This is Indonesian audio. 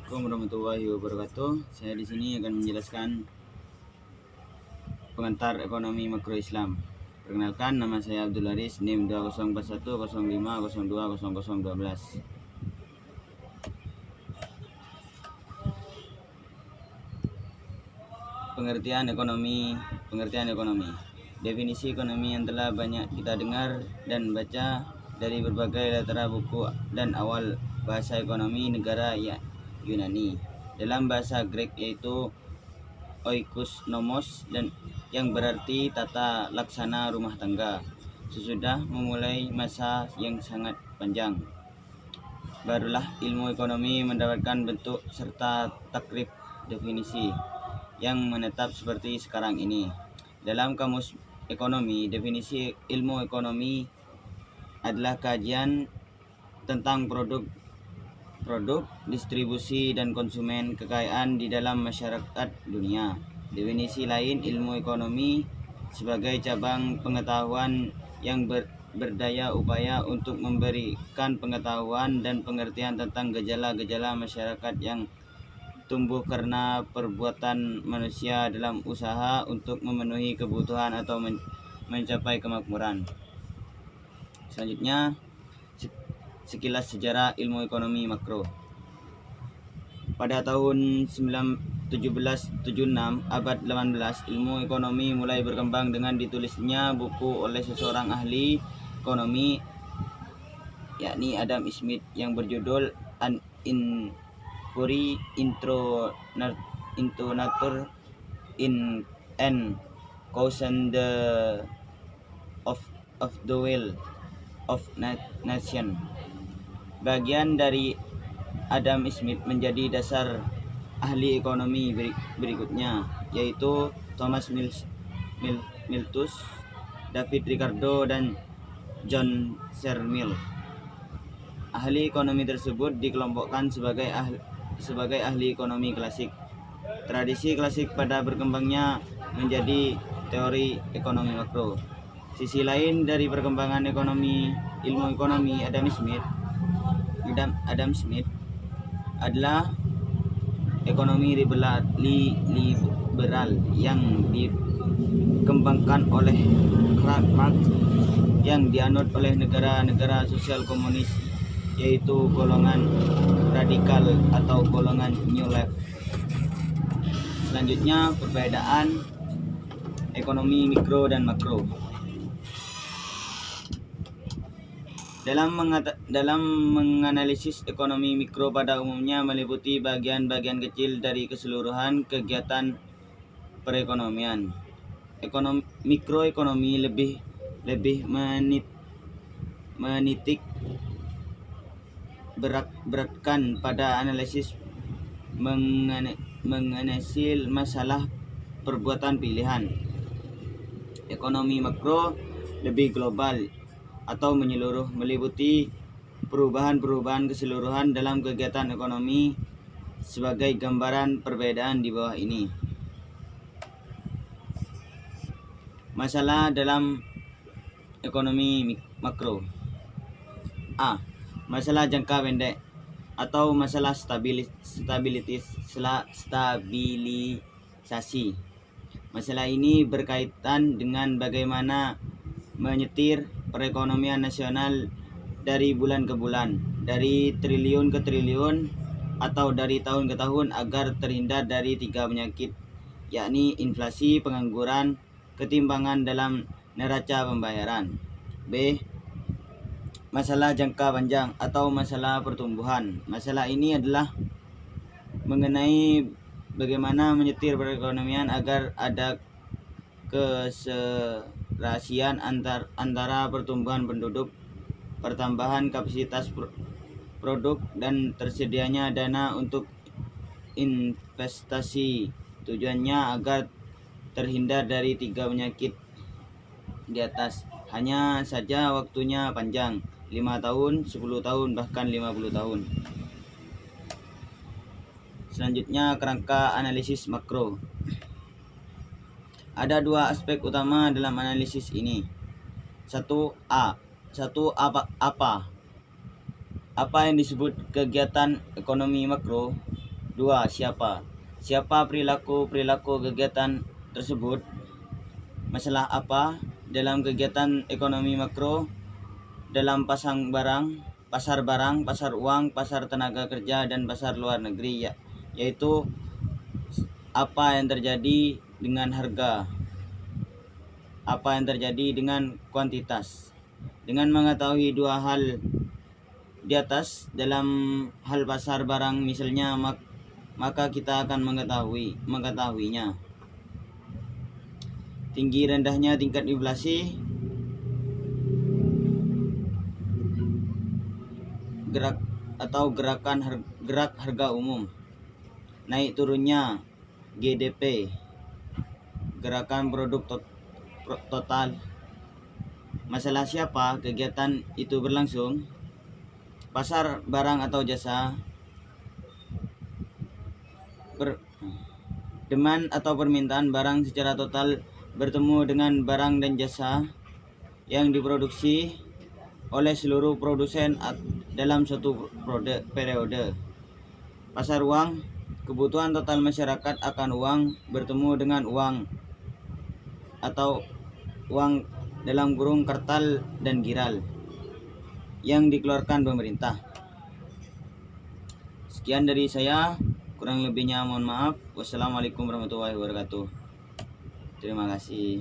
Assalamualaikum warahmatullahi wabarakatuh. Saya di sini akan menjelaskan pengantar ekonomi makro Islam. Perkenalkan, nama saya Abdul Haris, NIM 204105020012. Pengertian ekonomi. Definisi ekonomi yang telah banyak kita dengar dan baca dari berbagai latar buku dan awal bahasa ekonomi negara Yunani. Dalam bahasa Grek yaitu oikos dan yang berarti tata laksana rumah tangga. Sesudah memulai masa yang sangat panjang, barulah ilmu ekonomi mendapatkan bentuk serta takrif definisi yang menetap seperti sekarang ini. Dalam kamus ekonomi, definisi ilmu ekonomi adalah kajian tentang produk, distribusi dan konsumen kekayaan di dalam masyarakat dunia. Definisi lain, ilmu ekonomi sebagai cabang pengetahuan yang berdaya upaya untuk memberikan pengetahuan dan pengertian tentang gejala-gejala masyarakat yang tumbuh karena perbuatan manusia dalam usaha untuk memenuhi kebutuhan atau mencapai kemakmuran. Selanjutnya, sekilas sejarah ilmu ekonomi makro. Pada tahun 1776, abad 18, ilmu ekonomi mulai berkembang dengan ditulisnya buku oleh seseorang ahli ekonomi, yakni Adam Smith, yang berjudul An Inquiry into Nature in and Caution of the Will of Nation. Bagian dari Adam Smith menjadi dasar ahli ekonomi berikutnya, yaitu Thomas Malthus, David Ricardo, dan John Stuart Mill. Ahli ekonomi tersebut dikelompokkan sebagai ahli ekonomi klasik. Tradisi klasik pada berkembangnya menjadi teori ekonomi makro. Sisi lain dari perkembangan ilmu ekonomi Adam Smith adalah ekonomi liberal yang dikembangkan oleh Karl Marx, yang dianut oleh negara-negara sosial komunis, yaitu golongan radikal atau golongan New Left. Selanjutnya, perbedaan ekonomi mikro dan makro. Dalam menganalisis ekonomi mikro pada umumnya meliputi bagian-bagian kecil dari keseluruhan kegiatan perekonomian. Mikroekonomi lebih menitik beratkan pada analisis mengenai masalah perbuatan pilihan. Ekonomi makro lebih global atau menyeluruh, meliputi perubahan keseluruhan dalam kegiatan ekonomi. Sebagai gambaran perbedaan di bawah ini. Masalah dalam ekonomi makro. A. Masalah jangka pendek atau masalah stabilisasi. Masalah ini berkaitan dengan bagaimana menyetir perekonomian nasional dari bulan ke bulan, dari triliun ke triliun, atau dari tahun ke tahun agar terhindar dari 3 penyakit, yakni inflasi, pengangguran, ketimpangan dalam neraca pembayaran. B. Masalah jangka panjang atau masalah pertumbuhan. Masalah ini adalah mengenai bagaimana menyetir perekonomian agar ada keserasian antara pertumbuhan penduduk, pertambahan kapasitas produk, dan tersedianya dana untuk investasi. Tujuannya agar terhindar dari 3 penyakit di atas. Hanya saja waktunya panjang, 5 tahun, 10 tahun, bahkan 50 tahun. Selanjutnya, kerangka analisis makro. Ada 2 aspek utama dalam analisis ini. Apa yang disebut kegiatan ekonomi makro? 2. Siapa? Siapa perilaku kegiatan tersebut? Masalah apa dalam kegiatan ekonomi makro dalam pasar barang, pasar uang, pasar tenaga kerja, dan pasar luar negeri, yaitu apa yang terjadi dengan harga, apa yang terjadi dengan kuantitas. Dengan mengetahui dua hal di atas dalam hal pasar barang misalnya, maka kita akan mengetahuinya. Tinggi rendahnya tingkat inflasi, gerak harga umum, naik turunnya GDP, gerakan produk total. Masalah siapa kegiatan itu berlangsung? Pasar barang atau jasa, demand atau permintaan barang secara total bertemu dengan barang dan jasa yang diproduksi oleh seluruh produsen dalam suatu periode. Pasar uang, kebutuhan total masyarakat akan uang bertemu dengan uang atau uang dalam kurung kartal dan giral yang dikeluarkan pemerintah. Sekian dari saya, kurang lebihnya mohon maaf. Wassalamualaikum warahmatullahi wabarakatuh. Terima kasih.